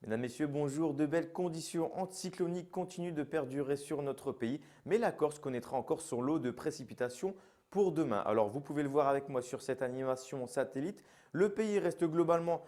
Mesdames, Messieurs, bonjour. De belles conditions anticycloniques continuent de perdurer sur notre pays, mais la Corse connaîtra encore son lot de précipitations pour demain. Alors, vous pouvez le voir avec moi sur cette animation satellite. Le pays reste globalement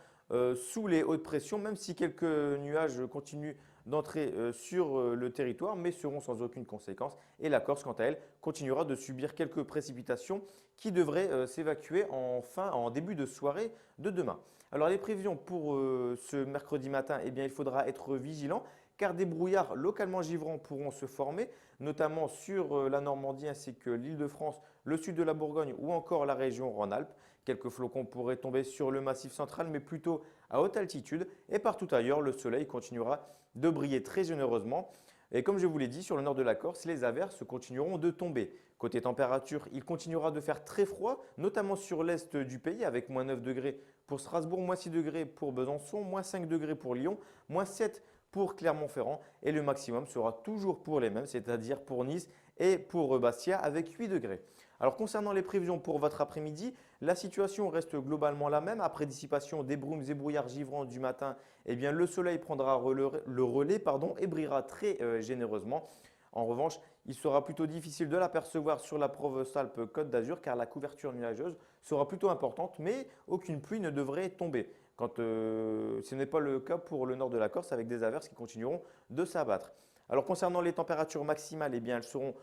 sous les hautes pressions, même si quelques nuages continuent d'entrer sur le territoire, mais seront sans aucune conséquence. Et la Corse, quant à elle, continuera de subir quelques précipitations qui devraient s'évacuer en début de soirée de demain. Alors, les prévisions pour ce mercredi matin, eh bien, il faudra être vigilant car des brouillards localement givrants pourront se former, notamment sur la Normandie ainsi que l'Île-de-France, le sud de la Bourgogne ou encore la région Rhône-Alpes. Quelques flocons pourraient tomber sur le massif central, mais plutôt à haute altitude. Et partout ailleurs, le soleil continuera de briller très généreusement. Et comme je vous l'ai dit, sur le nord de la Corse, les averses continueront de tomber. Côté température, il continuera de faire très froid, notamment sur l'est du pays, avec moins 9 degrés pour Strasbourg, moins 6 degrés pour Besançon, moins 5 degrés pour Lyon, moins 7 pour Clermont-Ferrand. Et le maximum sera toujours pour les mêmes, c'est-à-dire pour Nice et pour Bastia, avec 8 degrés. Alors concernant les prévisions pour votre après-midi, la situation reste globalement la même. Après dissipation des brumes et brouillards givrants du matin, eh bien, le soleil prendra le relais et brillera très généreusement. En revanche, il sera plutôt difficile de l'apercevoir sur la Provence-Alpes-Côte d'Azur car la couverture nuageuse sera plutôt importante, mais aucune pluie ne devrait tomber. Ce n'est pas le cas pour le nord de la Corse avec des averses qui continueront de s'abattre. Alors concernant les températures maximales, eh bien, elles seront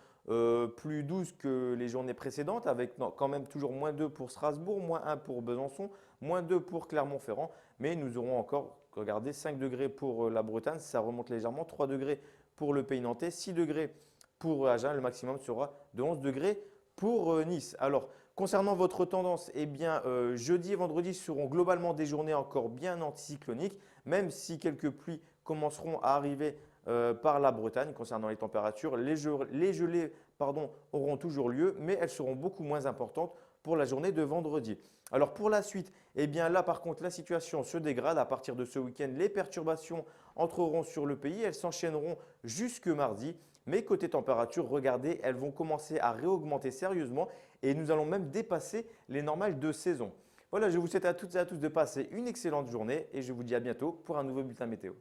plus douces que les journées précédentes avec quand même toujours moins 2 pour Strasbourg, moins 1 pour Besançon, moins 2 pour Clermont-Ferrand. Mais nous aurons encore, regardez, 5 degrés pour la Bretagne, ça remonte légèrement, 3 degrés pour le Pays Nantais, 6 degrés pour Agen, le maximum sera de 11 degrés pour Nice. Alors, concernant votre tendance, eh bien, jeudi et vendredi seront globalement des journées encore bien anticycloniques, même si quelques pluies commenceront à arriver par la Bretagne concernant les températures. Les gelées auront toujours lieu, mais elles seront beaucoup moins importantes pour la journée de vendredi. Alors pour la suite, eh bien là par contre la situation se dégrade. À partir de ce week-end, les perturbations entreront sur le pays. Elles s'enchaîneront jusque mardi. Mais côté température, regardez, elles vont commencer à réaugmenter sérieusement et nous allons même dépasser les normales de saison. Voilà, je vous souhaite à toutes et à tous de passer une excellente journée et je vous dis à bientôt pour un nouveau bulletin météo.